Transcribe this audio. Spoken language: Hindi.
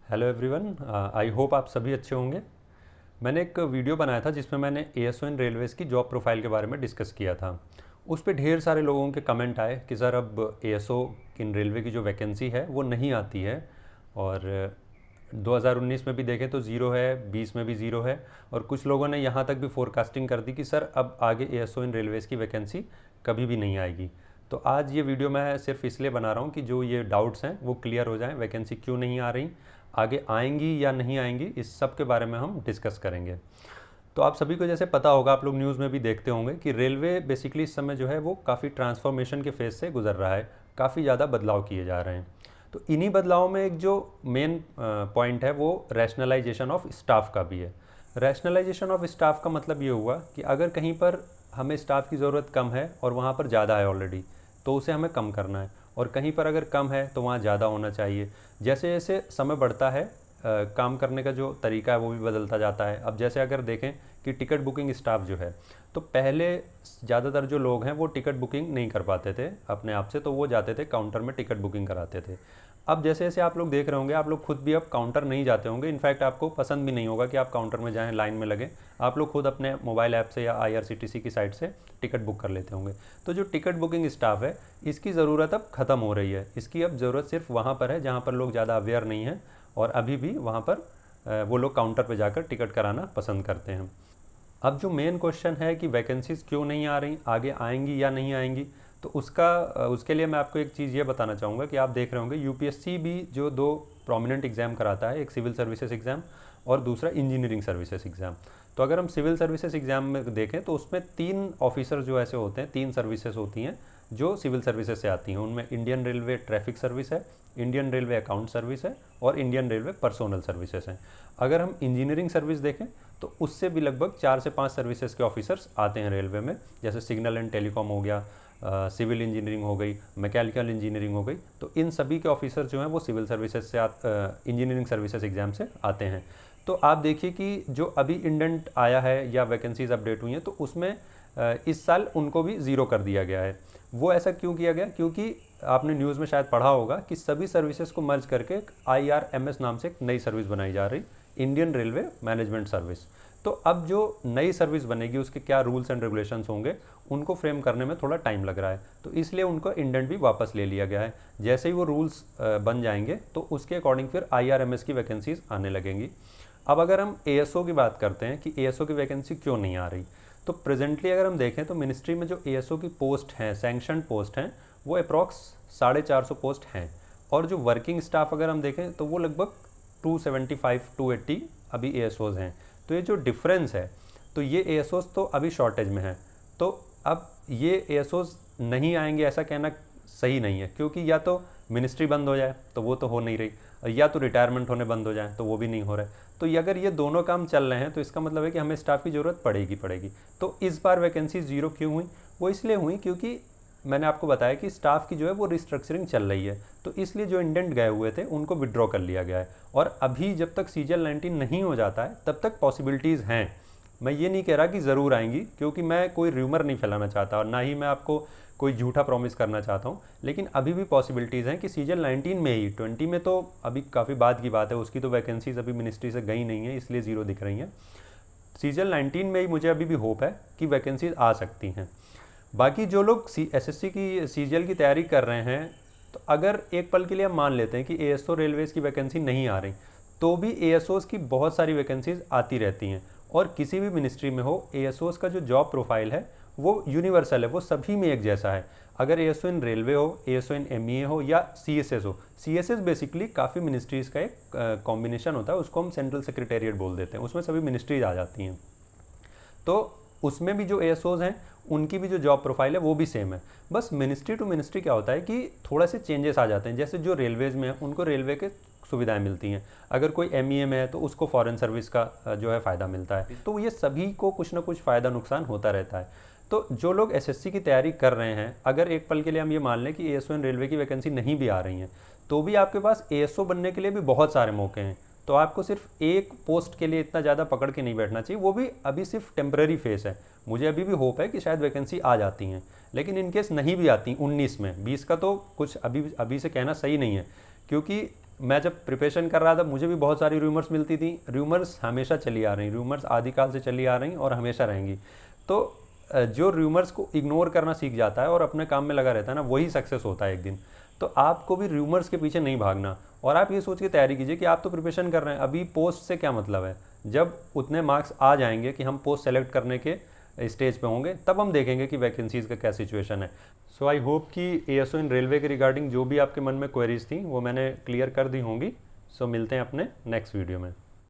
हेलो एवरीवन, आई होप आप सभी अच्छे होंगे। मैंने एक वीडियो बनाया था जिसमें मैंने एएसओ इन रेलवेज़ की जॉब प्रोफाइल के बारे में डिस्कस किया था। उस पे ढेर सारे लोगों के कमेंट आए कि सर अब एएसओ इन रेलवे की जो वैकेंसी है वो नहीं आती है। और 2019 में भी देखें तो ज़ीरो है, 20 में भी ज़ीरो है। और कुछ लोगों ने यहाँ तक भी फोरकास्टिंग कर दी कि सर अब आगे एएसओ इन रेलवेज़ की वैकेंसी कभी भी नहीं आएगी। तो आज ये वीडियो मैं सिर्फ इसलिए बना रहा हूँ कि जो ये डाउट्स हैं वो क्लियर हो जाएं, वैकेंसी क्यों नहीं आ रही, आगे आएंगी या नहीं आएंगी, इस सब के बारे में हम डिस्कस करेंगे। तो आप सभी को जैसे पता होगा, आप लोग न्यूज़ में भी देखते होंगे कि रेलवे बेसिकली इस समय जो है वो काफ़ी ट्रांसफॉर्मेशन के फेज़ से गुजर रहा है, काफ़ी ज़्यादा बदलाव किए जा रहे हैं। तो इन्हीं बदलावों में एक जो मेन पॉइंट है वो रैशनलाइजेशन ऑफ स्टाफ का भी है। रैशनलाइजेशन ऑफ स्टाफ का मतलब ये हुआ कि अगर कहीं पर हमें स्टाफ की ज़रूरत कम है और वहाँ पर ज़्यादा है ऑलरेडी, तो उसे हमें कम करना है। और कहीं पर अगर कम है तो वहाँ ज़्यादा होना चाहिए। जैसे जैसे समय बढ़ता है, काम करने का जो तरीका है वो भी बदलता जाता है। अब जैसे अगर देखें कि टिकट बुकिंग स्टाफ जो है, तो पहले ज़्यादातर जो लोग हैं वो टिकट बुकिंग नहीं कर पाते थे अपने आप से, तो वो जाते थे काउंटर में टिकट बुकिंग कराते थे। अब जैसे जैसे आप लोग देख रहे होंगे, आप लोग खुद भी अब काउंटर नहीं जाते होंगे, इनफैक्ट आपको पसंद भी नहीं होगा कि आप काउंटर में जाएं, लाइन में लगें। आप लोग खुद अपने मोबाइल ऐप से या आईआरसीटीसी की साइट से टिकट बुक कर लेते होंगे। तो जो टिकट बुकिंग स्टाफ है, इसकी ज़रूरत अब ख़त्म हो रही है। इसकी अब ज़रूरत सिर्फ वहाँ पर है जहाँ पर लोग ज़्यादा अवेयर नहीं हैं और अभी भी वहाँ पर वो लोग काउंटर पर जाकर टिकट कराना पसंद करते हैं। अब जो मेन क्वेश्चन है कि वैकेंसीज़ क्यों नहीं आ रही, आगे आएंगी या नहीं आएंगी, तो उसके लिए मैं आपको एक चीज़ ये बताना चाहूँगा कि आप देख रहे होंगे यूपीएससी भी जो दो प्रोमिनेंट एग्ज़ाम कराता है, एक सिविल सर्विसेज एग्ज़ाम और दूसरा इंजीनियरिंग सर्विसेज एग्ज़ाम। तो अगर हम सिविल सर्विसेज एग्ज़ाम में देखें तो उसमें 3 ऑफिसर जो ऐसे होते हैं, 3 सर्विसेज होती हैं जो सिविल सर्विसेज से आती हैं। उनमें इंडियन रेलवे ट्रैफिक सर्विस है, इंडियन रेलवे अकाउंट सर्विस है और इंडियन रेलवे पर्सोनल सर्विसेज हैं। अगर हम इंजीनियरिंग सर्विस देखें तो उससे भी लगभग 4 से 5 सर्विसेज के ऑफिसर्स आते हैं रेलवे में, जैसे सिग्नल एंड टेलीकॉम हो गया, सिविल इंजीनियरिंग हो गई, मैकेनिकल इंजीनियरिंग हो गई। तो इन सभी के ऑफिसर जो हैं वो सिविल सर्विसेज से इंजीनियरिंग सर्विसेज एग्ज़ाम से आते हैं। तो आप देखिए कि जो अभी इंडेंट आया है या वैकेंसीज अपडेट हुई हैं, तो उसमें इस साल उनको भी ज़ीरो कर दिया गया है। वो ऐसा क्यों किया गया? क्योंकि आपने न्यूज़ में शायद पढ़ा होगा कि सभी सर्विसेज को मर्ज करके एक IRMS नाम से एक नई सर्विस बनाई जा रही, इंडियन रेलवे मैनेजमेंट सर्विस। तो अब जो नई सर्विस बनेगी उसके क्या रूल्स एंड रेगुलेशंस होंगे, उनको फ्रेम करने में थोड़ा टाइम लग रहा है, तो इसलिए उनको इंडेंट भी वापस ले लिया गया है। जैसे ही वो रूल्स बन जाएंगे तो उसके अकॉर्डिंग फिर IRMS की वैकेंसीज आने लगेंगी। अब अगर हम ASO की बात करते हैं कि ASO की वैकेंसी क्यों नहीं आ रही, तो प्रेजेंटली अगर हम देखें तो मिनिस्ट्री में जो ASO की पोस्ट हैं, सैंक्शन पोस्ट हैं, वो अप्रॉक्स 450 पोस्ट हैं। और जो वर्किंग स्टाफ अगर हम देखें तो वो लगभग 275 280 अभी ASOs हैं। तो ये जो डिफरेंस है, तो ये ASOs तो अभी शॉर्टेज में है। तो अब ये ASOs नहीं आएंगे ऐसा कहना सही नहीं है, क्योंकि या तो मिनिस्ट्री बंद हो जाए तो वो तो हो नहीं रही, या तो रिटायरमेंट होने बंद हो जाए तो वो भी नहीं हो रहा है। तो ये अगर ये दोनों काम चल रहे हैं तो इसका मतलब है कि हमें स्टाफ की ज़रूरत पड़ेगी। तो इस बार वैकेंसी ज़ीरो क्यों हुई? वो इसलिए हुई क्योंकि मैंने आपको बताया कि स्टाफ की जो है वो रिस्ट्रक्चरिंग चल रही है, तो इसलिए जो इंडेंट गए हुए थे उनको विड्रॉ कर लिया गया है। और अभी जब तक CGL 19 नहीं हो जाता है तब तक पॉसिबिलिटीज़ हैं। मैं ये नहीं कह रहा कि ज़रूर आएंगी, क्योंकि मैं कोई र्यूमर नहीं फैलाना चाहता और ना ही मैं आपको कोई झूठा प्रॉमिस करना चाहता हूँ, लेकिन अभी भी पॉसिबिलिटीज़ हैं कि CGL 19 में ही, 20 में तो अभी काफ़ी बाद की बात है, उसकी तो वैकेंसीज अभी मिनिस्ट्री से गई नहीं है, इसलिए ज़ीरो दिख रही हैं। CGL 19 में ही मुझे अभी भी होप है कि वैकेंसीज आ सकती हैं। बाकी जो लोग SSC की CGL की तैयारी कर रहे हैं, तो अगर एक पल के लिए हम मान लेते हैं कि ASO रेलवेज़ की वैकेंसी नहीं आ रही, तो भी ASOs की बहुत सारी वैकेंसीज आती रहती हैं। और किसी भी मिनिस्ट्री में हो, ASOs का जो जॉब प्रोफाइल है वो यूनिवर्सल है, वो सभी में एक जैसा है। अगर ASO इन रेलवे हो, ASO इन MEA हो या CSS हो, CSS बेसिकली काफ़ी मिनिस्ट्रीज़ का एक कॉम्बिनेशन होता है, उसको हम सेंट्रल सेक्रेटेरिएट बोल देते हैं, उसमें सभी मिनिस्ट्रीज आ जाती हैं। तो उसमें भी जो ASOs हैं उनकी भी जो जॉब प्रोफाइल है वो भी सेम है। बस मिनिस्ट्री टू मिनिस्ट्री क्या होता है कि थोड़ा से चेंजेस आ जाते हैं। जैसे जो रेलवेज़ में है उनको रेलवे के सुविधाएं मिलती हैं, अगर कोई MEA में है तो उसको फॉरेन सर्विस का जो है फ़ायदा मिलता है। तो ये सभी को कुछ ना कुछ फ़ायदा नुकसान होता रहता है। तो जो लोग SSC की तैयारी कर रहे हैं, अगर एक पल के लिए हम ये मान लें कि ASO इन रेलवे की वैकेंसी नहीं भी आ रही हैं, तो भी आपके पास ASO बनने के लिए भी बहुत सारे मौके हैं। तो आपको सिर्फ एक पोस्ट के लिए इतना ज़्यादा पकड़ के नहीं बैठना चाहिए, वो भी अभी सिर्फ टेम्पररी फेस है। मुझे अभी भी होप है कि शायद वैकेंसी आ जाती हैं, लेकिन इन केस नहीं भी आती 19 में, 20 का तो कुछ अभी अभी से कहना सही नहीं है, क्योंकि मैं जब प्रिपरेशन कर रहा था मुझे भी बहुत सारी रूमर्स मिलती थी। रूमर्स हमेशा चली आ रही, रूमर्स आदिकाल से चली आ रही और हमेशा रहेंगी। तो जो रूमर्स को इग्नोर करना सीख जाता है और अपने काम में लगा रहता है ना, वही सक्सेस होता है एक दिन। तो आपको भी रूमर्स के पीछे नहीं भागना, और आप ये सोच के तैयारी कीजिए कि आप तो प्रिपरेशन कर रहे हैं, अभी पोस्ट से क्या मतलब है। जब उतने मार्क्स आ जाएंगे कि हम पोस्ट सेलेक्ट करने के स्टेज पे होंगे, तब हम देखेंगे कि वैकेंसीज़ का क्या सिचुएशन है। सो आई होप कि एएसओ इन रेलवे के रिगार्डिंग जो भी आपके मन में क्वेरीज थी वो मैंने क्लियर कर दी होंगी। सो मिलते हैं अपने नेक्स्ट वीडियो में।